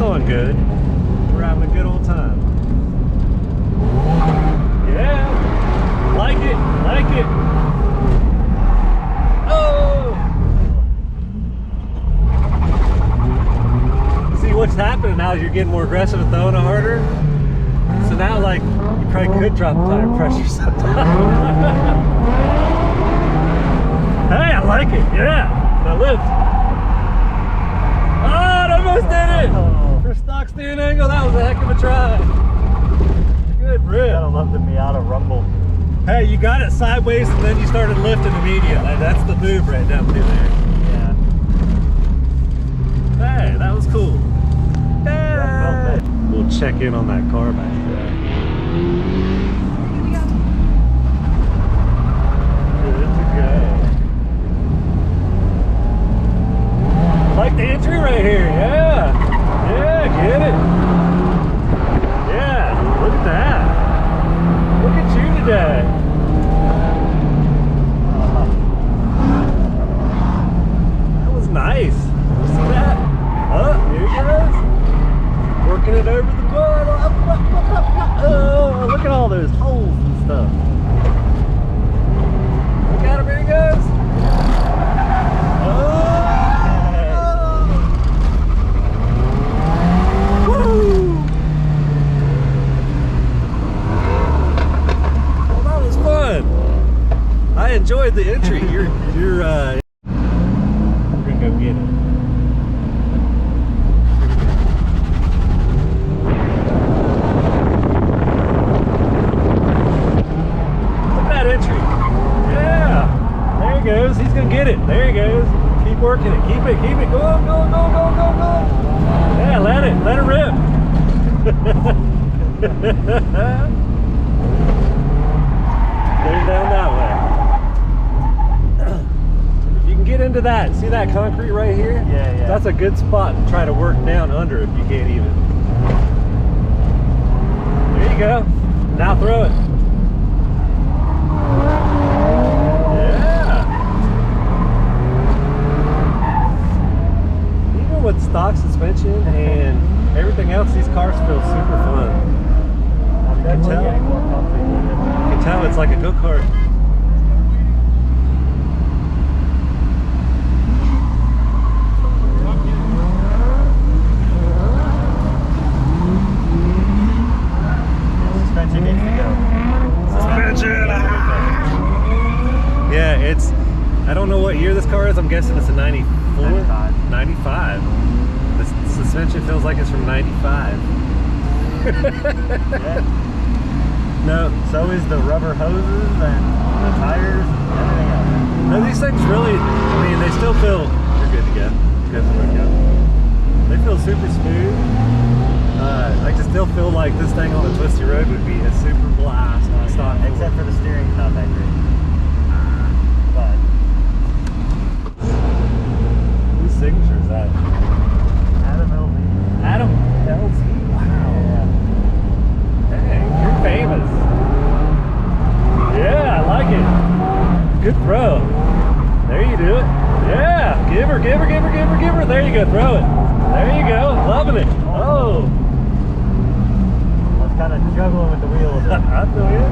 going good. We're having a good old time. Yeah, like it, like it. Oh! See what's happening now is you're getting more aggressive and throwing it harder. So now, like, you probably could drop the tire pressure sometime. Hey, I like it, yeah. Now lift. Oh, it almost did it! For stock steering angle, that was a heck of a try. Good rip. Gotta love the Miata rumble. Hey, you got it sideways and then you started lifting immediately. That's the move right down through there. Yeah. Hey, that was cool. Yeah. We'll check in on that car back there. Good to go. Like the entry right here, yeah. Yeah, get it. Yeah, look at that. Look at you today. That was nice. You see that? Oh, here it goes. Working it over the board. Oh, look at all those holes and stuff. Look at him, here he goes. Oh. Woo. Well, that was fun. I enjoyed the entry. We're gonna go get it. Entry. Yeah. There he goes. He's gonna get it. There he goes. Keep working it. Keep it. Keep it. Go, go, go, go, go, go. Yeah, let it. Let it rip. Go down that way. If you can get into that, see that concrete right here? Yeah, yeah. That's a good spot to try to work down under if you can't even. There you go. Now throw it. With stock suspension and everything else, these cars feel super fun. You can tell it's like a go-kart. Suspension needs to go. Suspension! Yeah, it's, I don't know what year this car is. I'm guessing it's a 94? 95. The suspension feels like it's from 95. Yeah. No. So is the rubber hoses and the tires and everything else. No, these things really, I mean, they still feel, you're good to go. Good to go. They feel super smooth. I just still feel like this thing on a twisty road would be a super blast on stock. Except for the steering's not that great. But signature is that? Adam LZ. Adam LZ? Wow. Yeah. Dang, you're famous. Yeah, I like it. Good throw. There you do it. Yeah, give her, give her, give her, give her, give her. There you go, throw it. There you go, loving it. Oh. I was kind of juggling with the wheels. I feel you.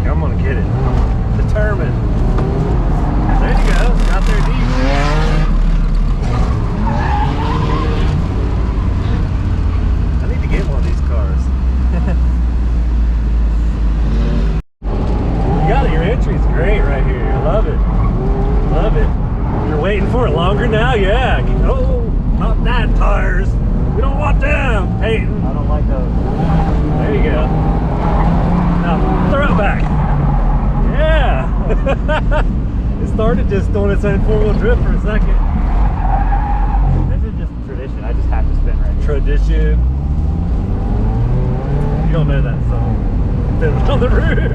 I'm gonna get it. Determined. There you go. Got there deep. I need to get one of these cars. You got it. Your entry's great right here. I love it. Love it. You're waiting for it longer now? Yeah. Oh, not that tires. We don't want them, Peyton. I don't like those. There you go. Now throw it back. Yeah! It started just doing its own four-wheel drift for a second. This is just tradition. I just have to spin right here. Tradition. You don't know that song. It's on the roof.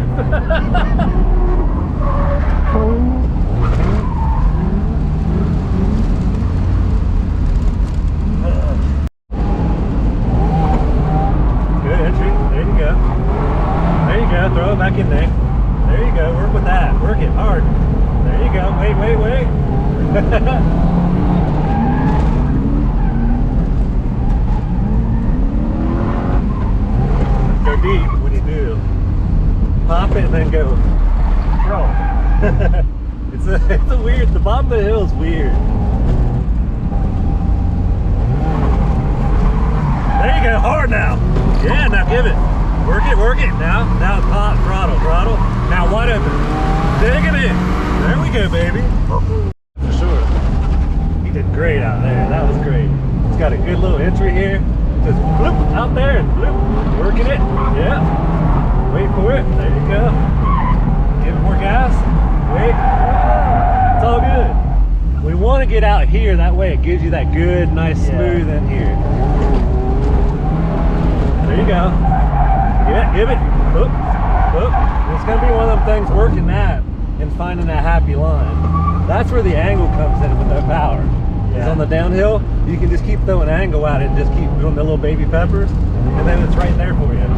Good entry. There you go. There you go. Throw it back in there. There you go. Work it hard. There you go. Wait, wait, wait. Go deep when you do. Pop it and then go. Roll. It's a weird, the bottom of the hill is weird. There you go, hard now. Yeah, now give it. Work it, work it. Now pop, throttle. Now wide open. Dig it in. There we go, baby. For sure. He did great out there. That was great. It's got a good little entry here. Just bloop out there and bloop. Working it. Yeah. Wait for it. There you go. Give it more gas. Wait. It's all good. We want to get out here. That way it gives you that good, nice, smooth in here. There you go. Yeah, give it. Whoop, whoop. It's going to be one of them things working that and finding that happy line. That's where the angle comes in with no power. It's on the downhill, you can just keep throwing angle at it and just keep doing the little baby peppers, and then it's right there for you.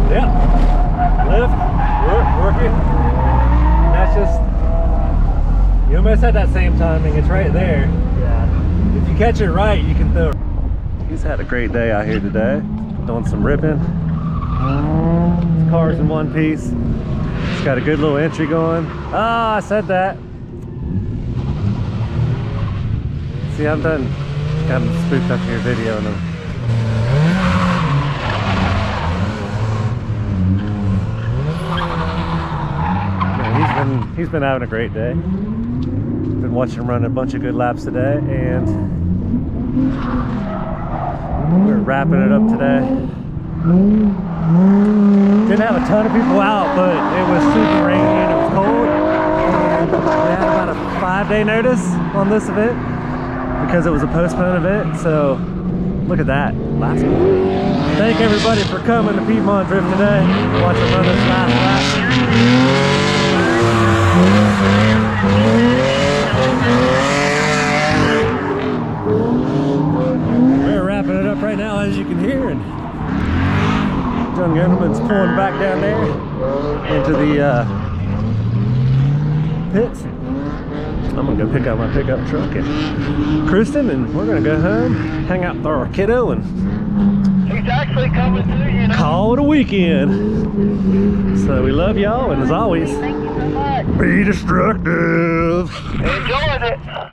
Yep. Lift, work it. And that's just, you almost had that same timing, it's right there. Yeah. If you catch it right, you can throw it. He's had a great day out here today, doing some ripping. His car's in one piece. It's got a good little entry going. Ah, I said that. See, I'm done. Got him spooked up to your video. And he's been having a great day. Been watching him run a bunch of good laps today, and we're wrapping it up today. Didn't have a ton of people out, but it was super rainy and it was cold. And we had about a 5-day notice on this event because it was a postponed event. So look at that. Last one. Thank everybody for coming to Piedmont Drift today. Watch us run this last lap. We're wrapping it up right now, as you can hear. And young gentleman's pulling back down there into the pits. I'm gonna go pick up my pickup truck and Kristen, and we're gonna go home, hang out with our kiddo, and he's actually coming to you. Call it a weekend. So we love y'all, and as always, Thank you so much. be destructive. Enjoyed it.